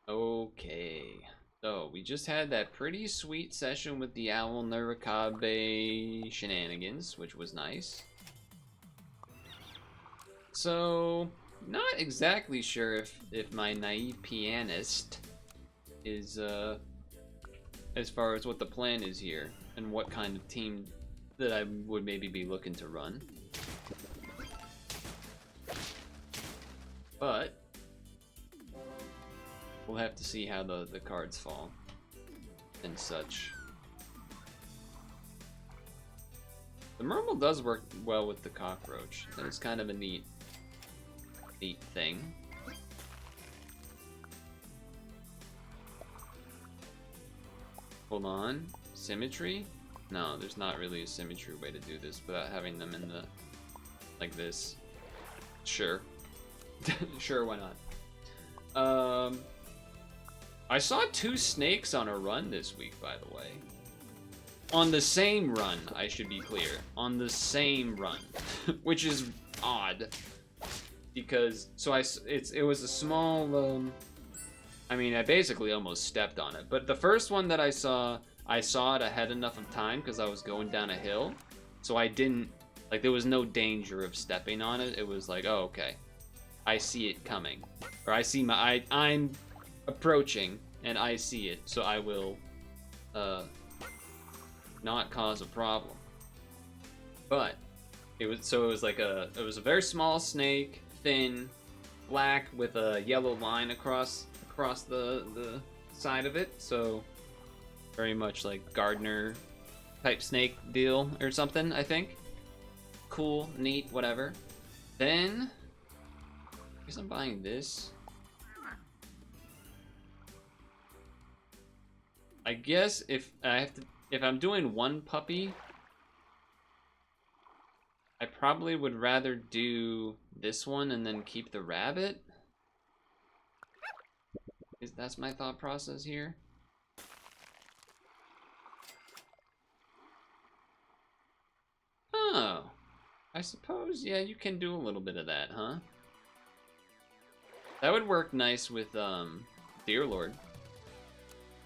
Okay. So, we just had that pretty sweet session with the Owl Nurikabe shenanigans, which was nice. So, not exactly sure if my naive pianist is, as far as what the plan is here, and what kind of team that I would maybe be looking to run. But we'll have to see how the cards fall and such. The Murmel does work well with the cockroach. That is kind of a neat thing. Hold on. Symmetry? No, there's not really a symmetry way to do this without having them in the... like this. Sure. Sure, why not? I saw 2 snakes on a run this week, by the way. On the same run, I should be clear. On the same run. Which is odd. Because, so it was a small, I mean, I basically almost stepped on it. But the first one that I saw it ahead enough of time because I was going down a hill. So I didn't, like, there was no danger of stepping on it. It was like, oh, okay. I see it coming. Or I see I'm approaching and I see it. So I will, not cause a problem. But, it was like it was a very small snake. Thin, black with a yellow line across the side of it, so very much like gardener type snake deal or something, I think. Cool, neat, whatever. Then, I guess I'm buying this. I guess if I'm doing one puppy, I probably would rather do this one and then keep the rabbit. That's my thought process here. Oh, I suppose, yeah, you can do a little bit of that, huh? That would work nice with, Dear Lord.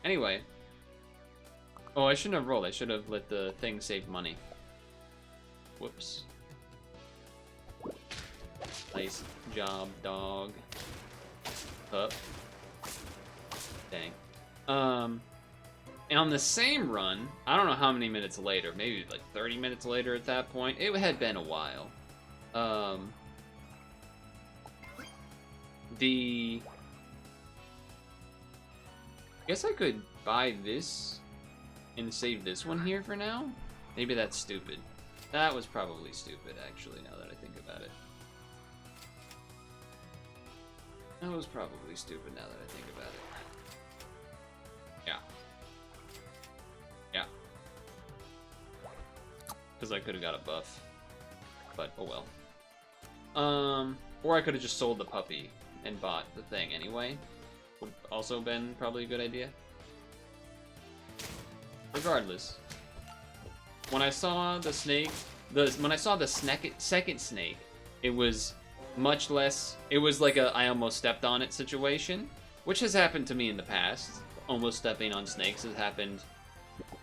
Anyway. Oh, I shouldn't have rolled. I should have let the thing save money. Whoops. Nice job, dog. Up. Dang. And on the same run, I don't know how many minutes later, maybe like 30 minutes later at that point, it had been a while. I guess I could buy this and save this one here for now. Maybe that's stupid. That was probably stupid, actually, now that I think about it. That was probably stupid now that I think about it. Yeah. Yeah. Because I could have got a buff. But, oh well. Or I could have just sold the puppy and bought the thing anyway. Would also been probably a good idea. Regardless. When I saw the snake, when I saw the second snake, it was much less, it was like a I almost stepped on it situation, which has happened to me in the past. Almost stepping on snakes has happened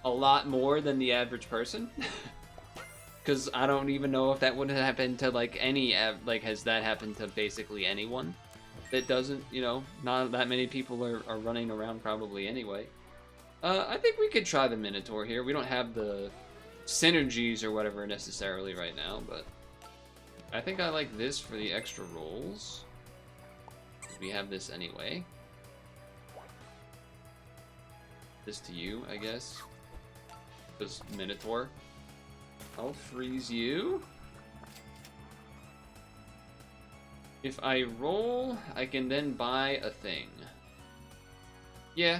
a lot more than the average person. Because I don't even know if that would have happened to like has that happened to basically anyone that doesn't, you know, not that many people are running around probably anyway. I think we could try the Minotaur here. We don't have the synergies or whatever necessarily right now, but I think I like this for the extra rolls. We have this anyway. This to you, I guess. This Minotaur. I'll freeze you. If I roll, I can then buy a thing. Yeah.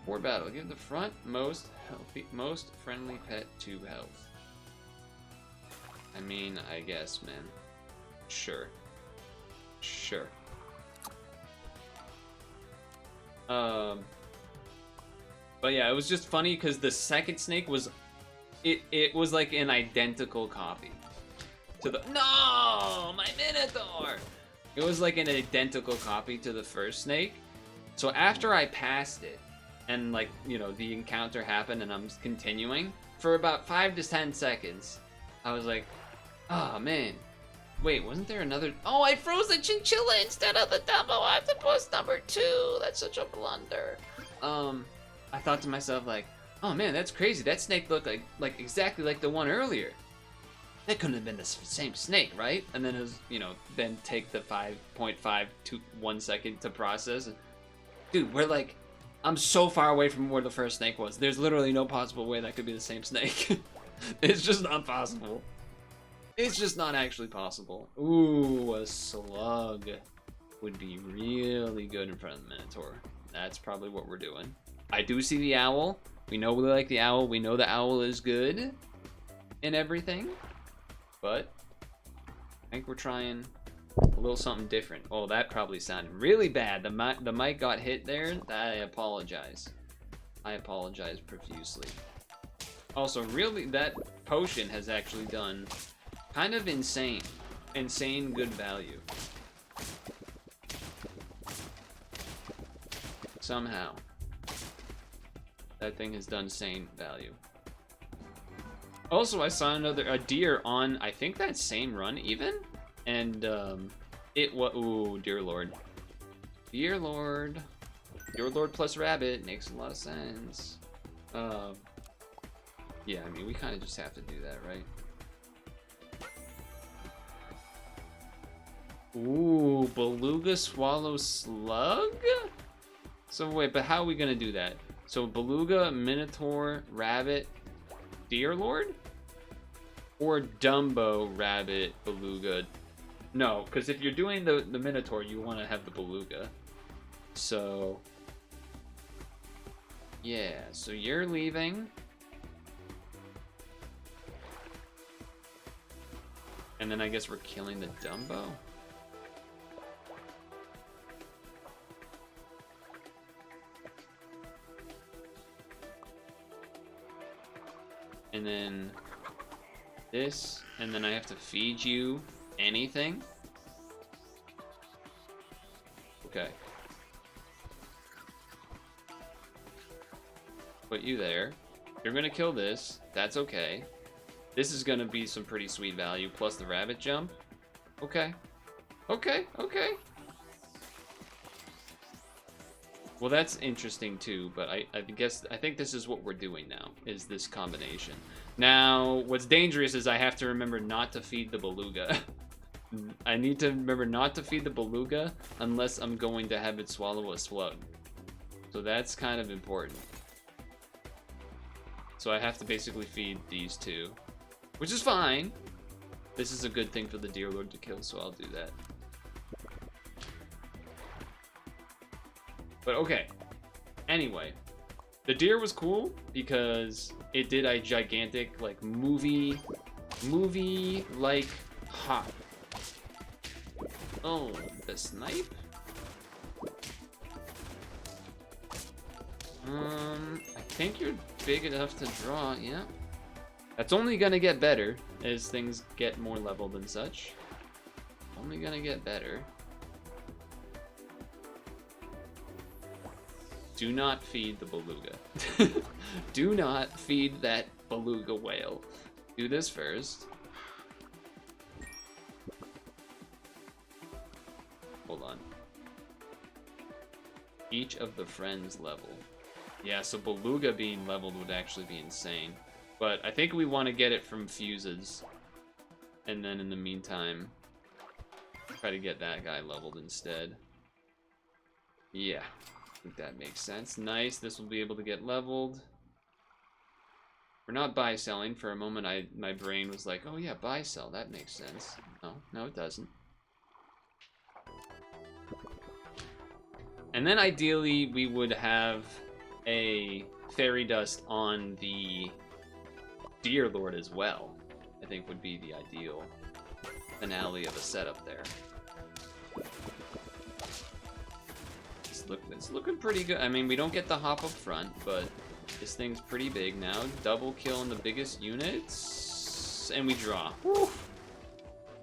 For battle, give the front most friendly pet 2 health. I mean, I guess, man. Sure. Sure. But yeah, it was just funny because the second snake was, it was like an identical copy to the, no, my Minotaur! It was like an identical copy to the first snake. So after I passed it, and like, you know, the encounter happened and I'm continuing, for about 5 to 10 seconds, I was like, oh man, wait, wasn't there another? Oh, I froze the chinchilla instead of the Dumbo octopus number 2. That's such a blunder. I thought to myself like, oh man, that's crazy. That snake looked like exactly like the one earlier. That couldn't have been the same snake, right? And then it was, you know, then take the 5.5 to 1 second to process. Dude, we're like, I'm so far away from where the first snake was. There's literally no possible way that could be the same snake. It's just not possible. It's just not actually possible. Ooh, a slug would be really good in front of the Minotaur. That's probably what we're doing. I do see the owl. We know we like the owl. We know the owl is good and everything. But I think we're trying a little something different. Oh, that probably sounded really bad. The mic got hit there. I apologize. I apologize profusely. Also, really, that potion has actually done kind of insane good value. Somehow. That thing has done insane value. Also, I saw a deer on, I think that same run even, and it was, ooh, dear lord. Dear lord plus rabbit makes a lot of sense. Yeah, I mean, we kind of just have to do that, right? Ooh, beluga swallow slug? So wait, but how are we gonna do that? So beluga, minotaur, rabbit, deer lord? Or Dumbo, rabbit, beluga? No, because if you're doing the minotaur, you want to have the beluga. So yeah, so you're leaving. And then I guess we're killing the Dumbo? And then this, and then I have to feed you anything? Okay. Put you there. You're gonna kill this. That's okay. This is gonna be some pretty sweet value, plus the rabbit jump. Okay. Okay, okay. Well, that's interesting too, but I think this is what we're doing now, is this combination. Now, what's dangerous is I have to remember not to feed the beluga. I need to remember not to feed the beluga unless I'm going to have it swallow a slug. So that's kind of important. So I have to basically feed these two, which is fine. This is a good thing for the deer lord to kill, so I'll do that. But okay, anyway, the deer was cool because it did a gigantic, like, movie-like hop. Oh, the snipe? I think you're big enough to draw, yeah. That's only gonna get better as things get more leveled and such. Only gonna get better. Do not feed the beluga. Do not feed that beluga whale. Do this first. Hold on. Each of the friends level. Yeah, so beluga being leveled would actually be insane. But I think we want to get it from fuses. And then in the meantime, try to get that guy leveled instead. Yeah. I think that makes sense. Nice, this will be able to get leveled. We're not buy selling. For a moment my brain was like, oh yeah, buy sell, that makes sense. No, it doesn't. And then ideally we would have a fairy dust on the deer lord as well. I think would be the ideal finale of a setup there. It's looking pretty good. I mean, we don't get the hop up front, but this thing's pretty big now. Double kill in the biggest units, and we draw. Woof.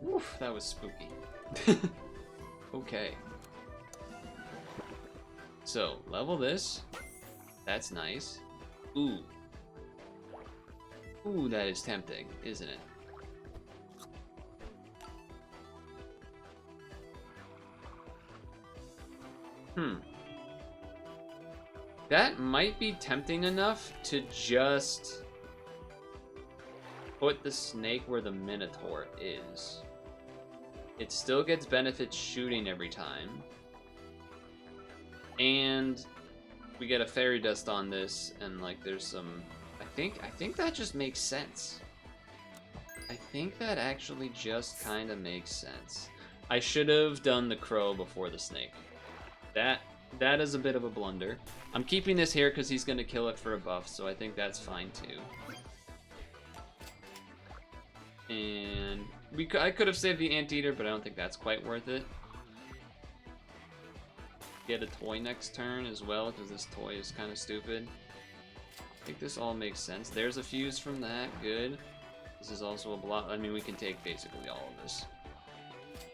Woof, that was spooky. Okay. So, level this. That's nice. Ooh. Ooh, that is tempting, isn't it? That might be tempting enough to just put the snake where the Minotaur is. It still gets benefits shooting every time. And we get a fairy dust on this, and like there's some... I think that just makes sense. I think that actually just kind of makes sense. I should have done the crow before the snake. That is a bit of a blunder. I'm keeping this here because he's going to kill it for a buff, so I think that's fine too. And I could have saved the anteater, but I don't think that's quite worth it. Get a toy next turn as well, because this toy is kind of stupid. I think this all makes sense. There's a fuse from that, good. This is also a block. I mean, we can take basically all of this.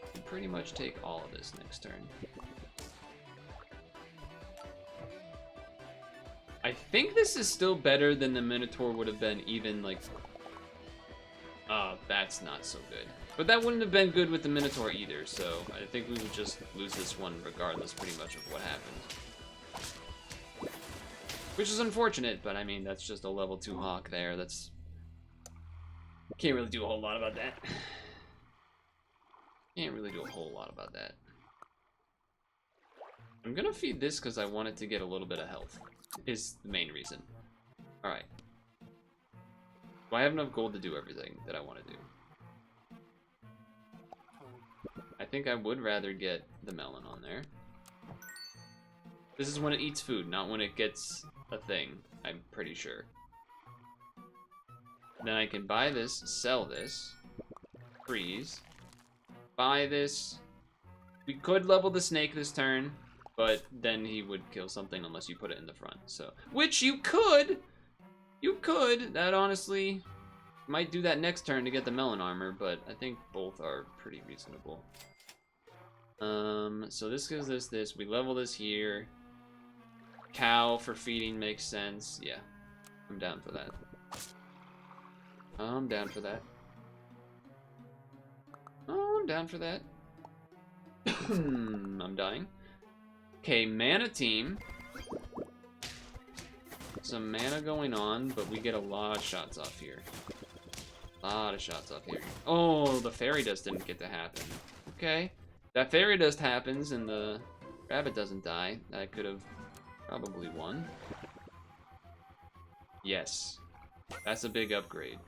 We can pretty much take all of this next turn. I think this is still better than the Minotaur would have been, even like... that's not so good. But that wouldn't have been good with the Minotaur either, so I think we would just lose this one regardless pretty much of what happened. Which is unfortunate, but I mean, that's just a level 2 hawk there. That's... Can't really do a whole lot about that. Can't really do a whole lot about that. I'm gonna feed this because I want it to get a little bit of health. Is the main reason. Alright. Do I have enough gold to do everything that I want to do? I think I would rather get the melon on there. This is when it eats food, not when it gets a thing, I'm pretty sure. Then I can buy this, sell this, freeze, buy this. We could level the snake this turn, but then he would kill something unless you put it in the front. So, which you could! You could! That honestly might do that next turn to get the melon armor, but I think both are pretty reasonable. So this gives us this. We level this here. Cow for feeding makes sense. Yeah, I'm down for that. I'm down for that. Oh, I'm down for that. I'm dying. Okay, mana team. Some mana going on, but we get a lot of shots off here. A lot of shots off here. Oh, the fairy dust didn't get to happen. Okay. That fairy dust happens and the rabbit doesn't die. I could have probably won. Yes. That's a big upgrade.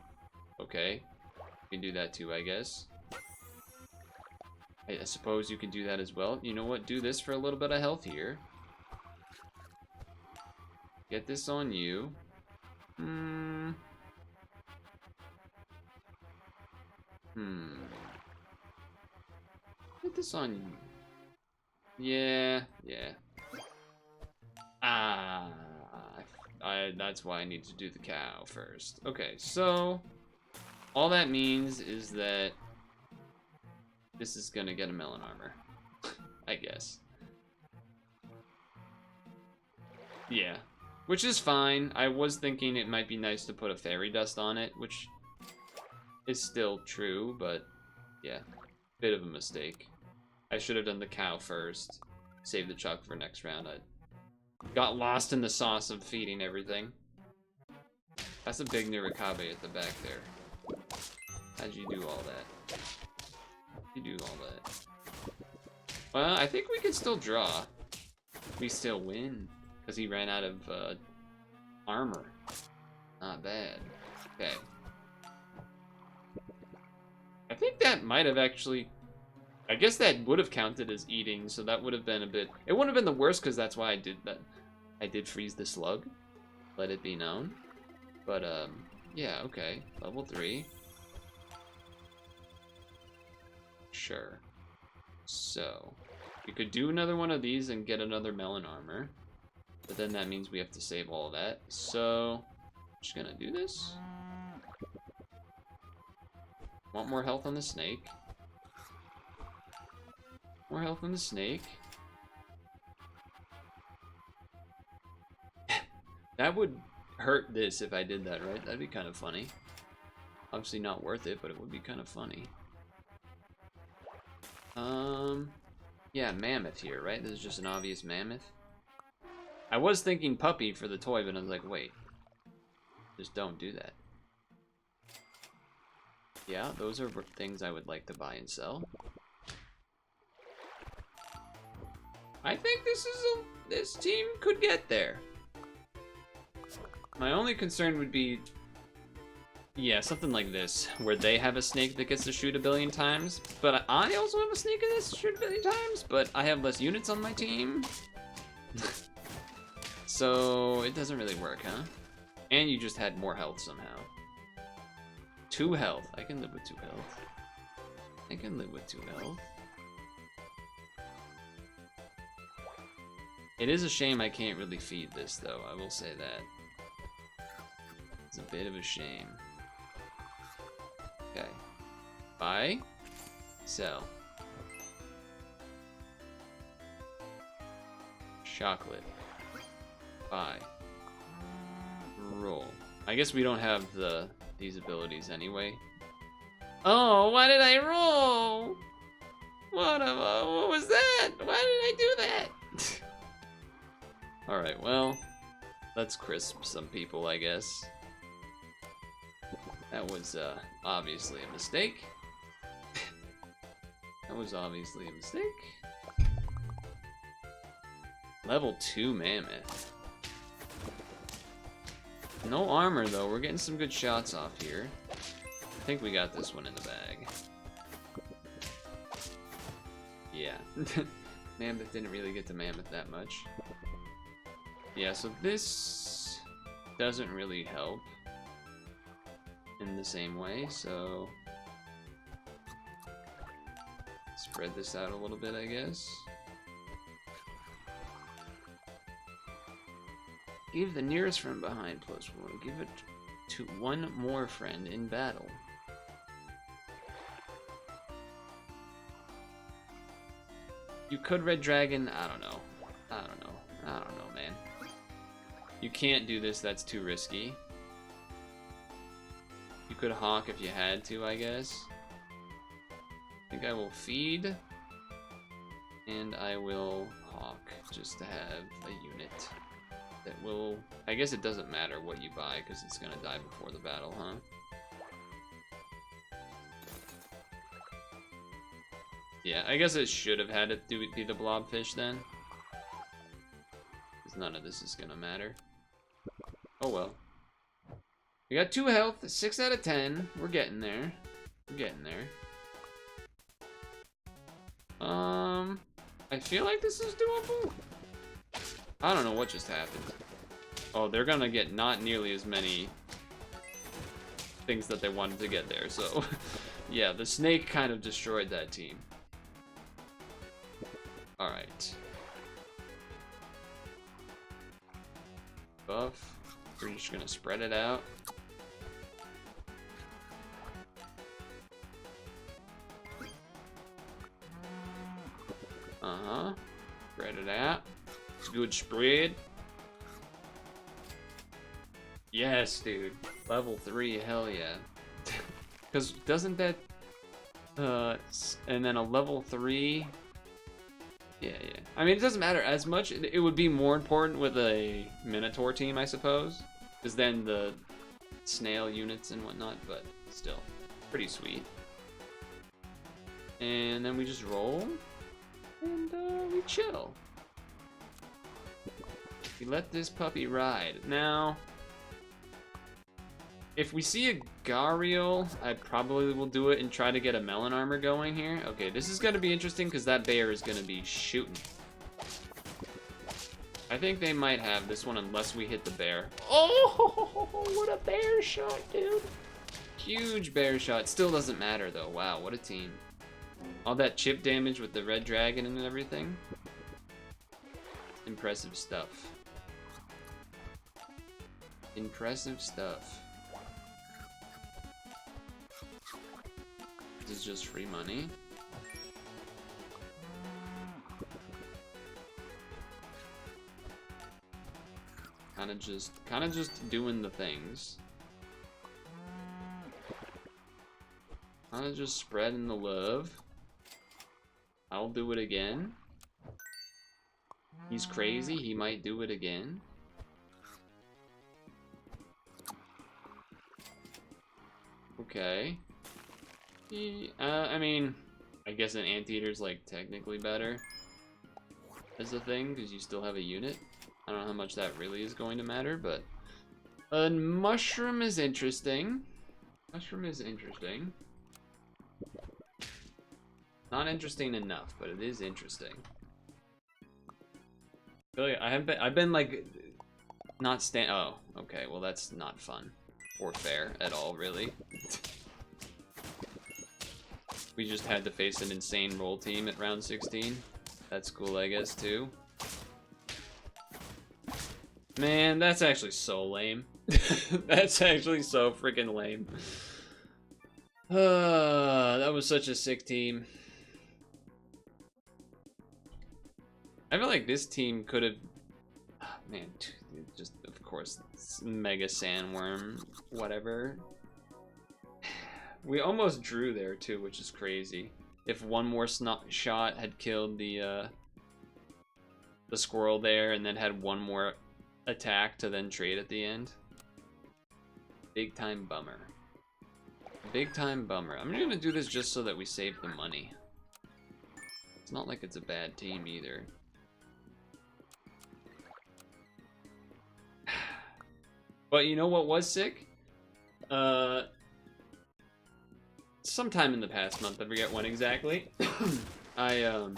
Okay. You can do that too, I guess. I suppose you can do that as well. You know what? Do this for a little bit of health here. Get this on you. Get this on you. Yeah. That's why I need to do the cow first. Okay, so all that means is that this is gonna get a melon armor, I guess. Yeah, which is fine. I was thinking it might be nice to put a fairy dust on it, which is still true, but yeah, bit of a mistake. I should have done the cow first, save the chuck for next round. I got lost in the sauce of feeding everything. That's a big Nirikabe at the back there. How'd you do all that? You do all that. Well, I think we can still draw. We still win. Because he ran out of armor. Not bad. Okay. I think that might have actually... I guess that would have counted as eating, so that would have been a bit... It wouldn't have been the worst, because that's why I did that. I did freeze the slug. Let it be known. But, yeah, okay. Level 3. Sure. So, we could do another one of these and get another melon armor. But then that means we have to save all of that. So, I'm just gonna do this. Want more health on the snake. More health than the snake. That would hurt this if I did that, right? That'd be kind of funny. Obviously not worth it, but it would be kind of funny. Yeah, mammoth here, right? This is just an obvious mammoth. I was thinking puppy for the toy, but I was like, wait. Just don't do that. Yeah, those are things I would like to buy and sell. I think this team could get there. My only concern would be, yeah, something like this, where they have a snake that gets to shoot 1 billion times, but I also have a snake that gets to shoot 1 billion times, but I have less units on my team. So it doesn't really work, huh? And you just had more health somehow. 2 health. I can live with 2 health. I can live with 2 health. It is a shame I can't really feed this, though. I will say that. It's a bit of a shame. Okay. Buy. Sell. Chocolate. Buy. Roll. I guess we don't have these abilities anyway. Oh, why did I roll? What was that? Why did I do that? Alright, well, let's crisp some people, I guess. That was obviously a mistake. That was obviously a mistake. Level 2 mammoth. No armor though, we're getting some good shots off here. I think we got this one in the bag. Yeah. Mammoth didn't really get to mammoth that much. Yeah, so this doesn't really help in the same way, so spread this out a little bit, I guess. Give the nearest friend behind +1. Give it to one more friend in battle. You could Red Dragon. I don't know. I don't know, man. You can't do this. That's too risky. You could Hawk if you had to, I guess. I think I will feed. And I will Hawk just to have a unit. That will... I guess it doesn't matter what you buy, because it's gonna die before the battle, huh? Yeah, I guess it should have had it be the blobfish then. Because none of this is gonna matter. Oh well. We got 2 health, 6 out of 10. We're getting there. We're getting there. I feel like this is doable. I don't know what just happened. Oh, they're gonna get not nearly as many things that they wanted to get there, so... yeah, the snake kind of destroyed that team. Alright. Buff. We're just gonna spread it out. Uh-huh. Spread it out. It's good spread. Yes, dude. Level 3, hell yeah. Because doesn't that... and then a level 3... Yeah. I mean, it doesn't matter as much. It would be more important with a Minotaur team, I suppose. Because then the snail units and whatnot, but still. Pretty sweet. And then we just roll. And we chill. We let this puppy ride. Now, if we see a Gariel, I probably will do it and try to get a melon armor going here. Okay, this is going to be interesting because that bear is going to be shooting. I think they might have this one unless we hit the bear. Oh, what a bear shot, dude. Huge bear shot. Still doesn't matter, though. Wow, what a team. All that chip damage with the red dragon and everything. Impressive stuff. Impressive stuff. This is just free money. Kind of just doing the things. Kind of just spreading the love. I'll do it again. He's crazy, he might do it again. Okay. I mean, I guess an anteater's like technically better as a thing, because you still have a unit. I don't know how much that really is going to matter, but a mushroom is interesting. Mushroom is interesting. Not interesting enough, but it is interesting. I feel like I've been like not oh, okay, well that's not fun or fair at all, really. We just had to face an insane roll team at round 16. That's cool, I guess, too. Man, that's actually so lame. That's actually so freaking lame. That was such a sick team. I feel like this team could have... man, just, of course, Mega Sandworm, whatever. We almost drew there, too, which is crazy. If one more shot had killed the squirrel there, and then had one more attack to then trade at the end. Big time bummer. Big time bummer. I'm gonna do this just so that we save the money. It's not like it's a bad team either. But you know what was sick? Sometime in the past month, I forget when exactly, I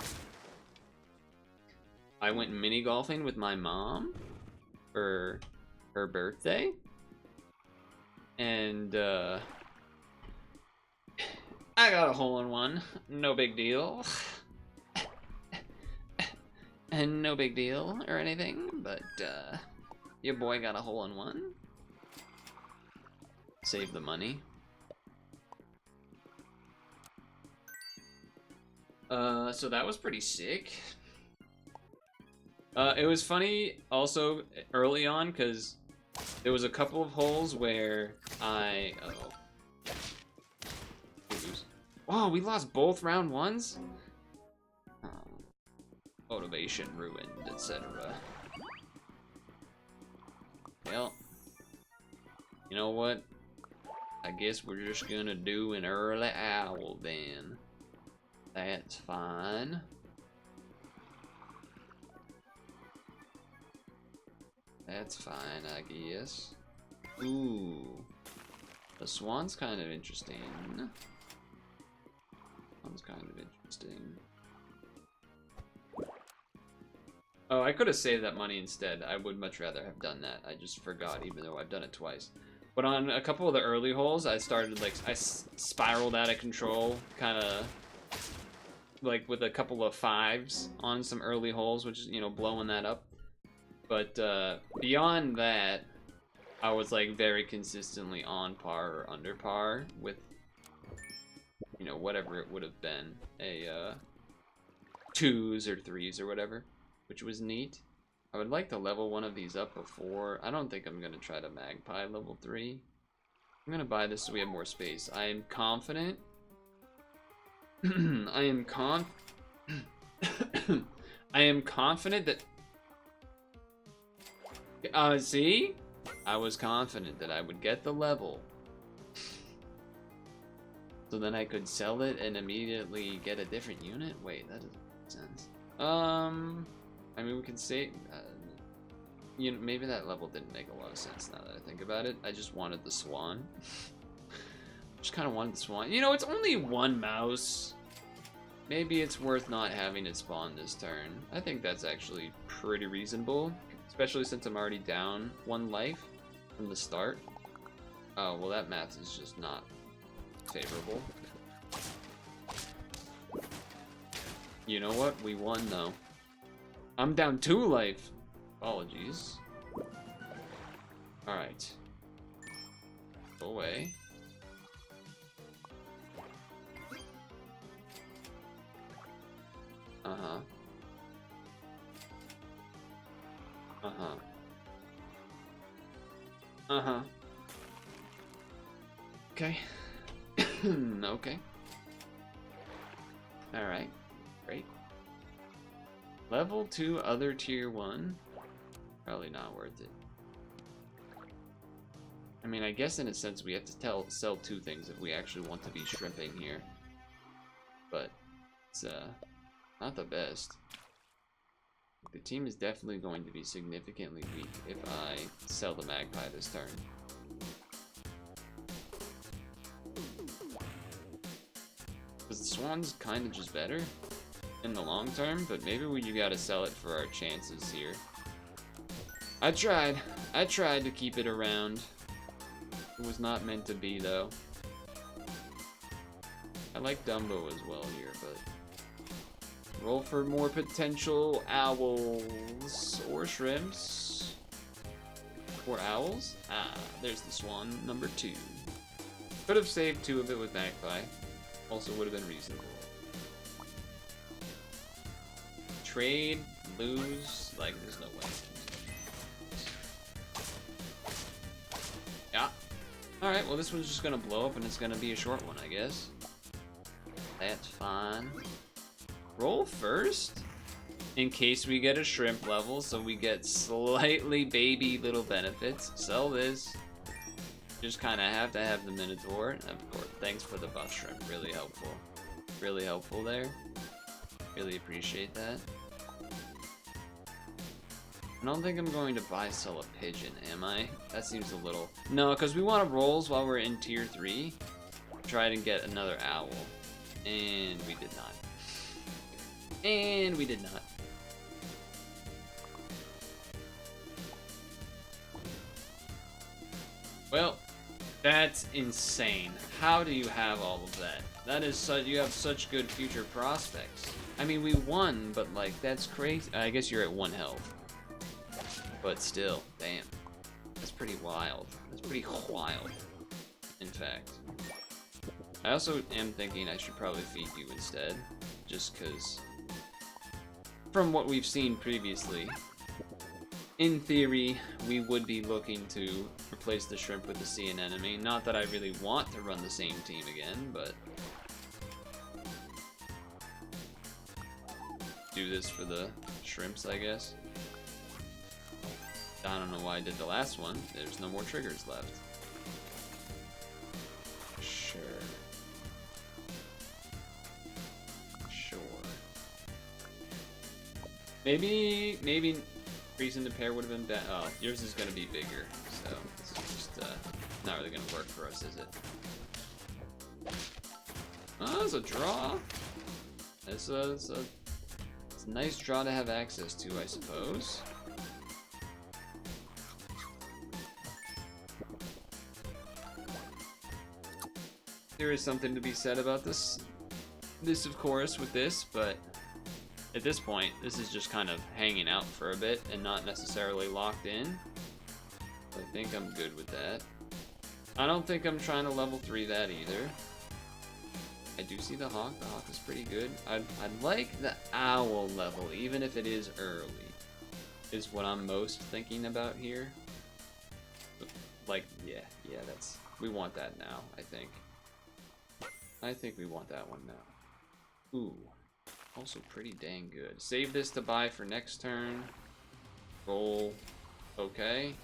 went mini golfing with my mom for her birthday, and I got a hole-in-one. No big deal. And no big deal or anything, but your boy got a hole-in-one. Save the money. So that was pretty sick. It was funny also early on because there was a couple of holes where oh, we lost both round ones? Motivation ruined, etc. Well, you know what? I guess we're just gonna do an early owl then. That's fine. That's fine, I guess. Ooh. The swan's kind of interesting. Swan's kind of interesting. Oh, I could have saved that money instead. I would much rather have done that. I just forgot, even though I've done it twice. But on a couple of the early holes, I started, like, I spiraled out of control, kind of, like, with a couple of fives on some early holes, which is, you know, blowing that up. But beyond that, I was, like, very consistently on par or under par with, you know, whatever it would have been. A 2s or 3s or whatever, which was neat. I would like to level one of these up before. I don't think I'm going to try to Magpie level 3. I'm going to buy this so we have more space. I am confident. I am confident that... see? I was confident that I would get the level. So then I could sell it and immediately get a different unit? Wait, that doesn't make sense. I mean, we can say, you know, maybe that level didn't make a lot of sense now that I think about it. I just wanted the swan. Just kind of wanted the swan. You know, it's only one mouse. Maybe it's worth not having it spawn this turn. I think that's actually pretty reasonable, especially since I'm already down 1 life from the start. Oh, well, that math is just not favorable. You know what? We won, though. I'm down 2 life. Apologies. Alright. Go away. Uh-huh. Uh-huh. Uh-huh. Okay. Okay. Alright. Great. Level 2 other tier 1. Probably not worth it. I mean, I guess in a sense we have to sell 2 things if we actually want to be shrimping here. But it's not the best. The team is definitely going to be significantly weak if I sell the magpie this turn. Because the swan's kind of just better in the long term, but maybe we gotta sell it for our chances here. I tried to keep it around. It was not meant to be, though. I like Dumbo as well here, but roll for more potential owls or shrimps. Or owls? Ah, there's the swan, number 2. Could have saved 2 of it with magpie. Also would have been reasonable. Trade, lose, like there's no way. Yeah. Alright, well this one's just gonna blow up and it's gonna be a short one, I guess. That's fine. Roll first? In case we get a shrimp level, so we get slightly baby little benefits. Sell this. Just kind of have to have the Minotaur. Of course, thanks for the buff shrimp. Really helpful. Really helpful there. Really appreciate that. I don't think I'm going to sell a pigeon, am I? That seems a little... No, because we want to rolls while we're in tier 3. Try to get another owl. And we did not. And we did not. Well, that's insane. How do you have all of that? That is such, you have such good future prospects. I mean, we won, but like, that's crazy. I guess you're at 1 health. But still, damn. That's pretty wild. That's pretty wild, in fact. I also am thinking I should probably feed you instead. Just because, from what we've seen previously, in theory, we would be looking to replace the shrimp with the sea anemone. Not that I really want to run the same team again, but do this for the shrimps, I guess. I don't know why I did the last one. There's no more triggers left. Sure. Sure. Maybe Reason to pair would have been better. Oh, yours is going to be bigger, so this is just not really going to work for us, is it? Oh, it's a draw. It's a nice draw to have access to, I suppose. There is something to be said about this, of course, with this, but at this point, this is just kind of hanging out for a bit and not necessarily locked in. I think I'm good with that. I don't think I'm trying to level 3 that either. I do see the hawk. The hawk is pretty good. I'd like the owl level, even if it is early, is what I'm most thinking about here. Like, yeah, that's... We want that now, I think. I think we want that one now. Ooh. Also pretty dang good. Save this to buy for next turn. Roll. Okay.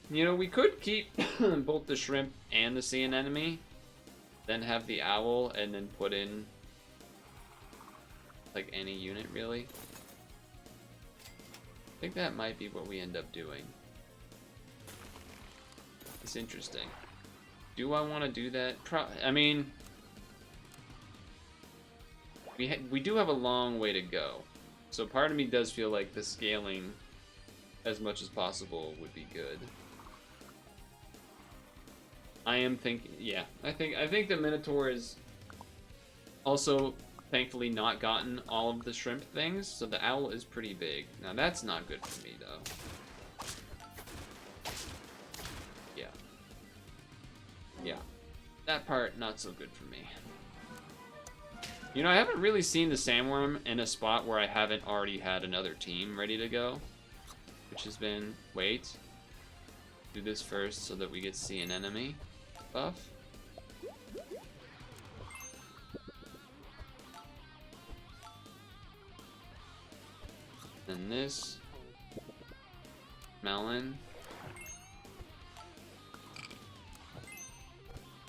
You know, we could keep both the shrimp and the sea anemone. Then have the owl and then put in like any unit, really. I think that might be what we end up doing. It's interesting. Do I want to do that? I mean, we do have a long way to go. So part of me does feel like the scaling as much as possible would be good. I am thinking, yeah, I think the Minotaur is also thankfully not gotten all of the shrimp things, so the owl is pretty big. Now that's not good for me though. Yeah, that part not so good for me. You know, I haven't really seen the sandworm in a spot where I haven't already had another team ready to go, which has been, wait, do this first so that we get to see an enemy buff. Then this melon.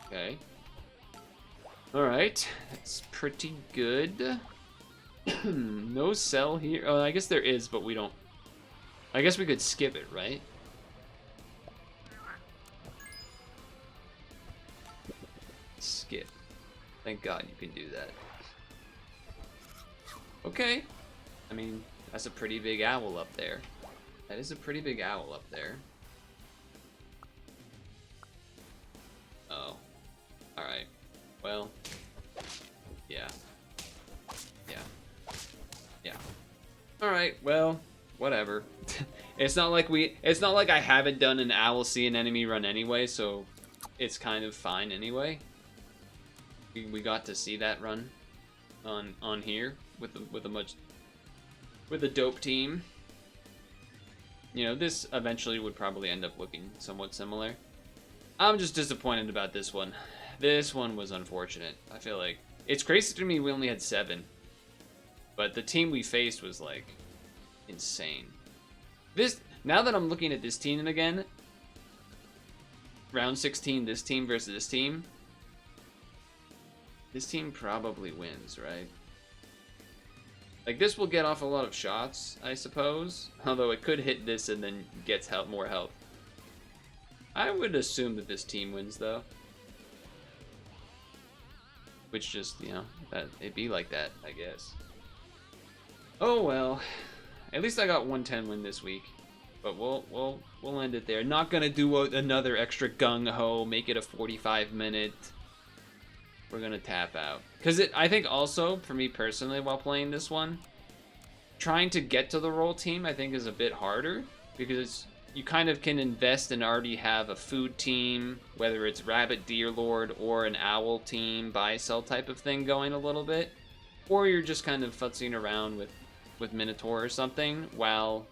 Okay. Alright, that's pretty good. No cell here. Oh, I guess there is, but we don't. I guess we could skip it, right? Skip. Thank God you can do that. Okay. I mean, that's a pretty big owl up there. That is a pretty big owl up there. Oh. Alright. Well. Yeah. Yeah. Yeah. Alright, well, whatever. It's not like I haven't done an owl see an enemy run anyway, so it's kind of fine anyway. We got to see that run on here with a dope team. You know, this eventually would probably end up looking somewhat similar. I'm just disappointed about this one. This one was unfortunate. I feel like it's crazy to me we only had 7. But the team we faced was like insane. Now that I'm looking at this team again, round 16, this team versus this team probably wins, right? Like, this will get off a lot of shots, I suppose. Although it could hit this and then gets more health. I would assume that this team wins, though. Which just, you know, that it'd be like that, I guess. Oh well. At least I got 110 win this week. But we'll end it there. Not gonna do another extra gung-ho, make it a 45-minute. We're gonna tap out. Because I think also, for me personally, while playing this one, trying to get to the roll team, I think, is a bit harder. Because you kind of can invest and already have a food team, whether it's Rabbit Deer Lord or an Owl team, buy-sell type of thing going a little bit. Or you're just kind of futzing around with Minotaur or something, while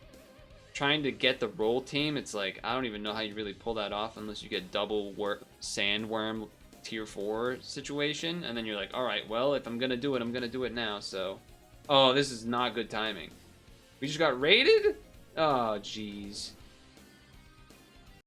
trying to get the roll team, it's like, I don't even know how you really pull that off unless you get double Sandworm tier 4 situation, and then you're like, alright, well, if I'm gonna do it, I'm gonna do it now, so. Oh, this is not good timing. We just got raided? Oh, jeez.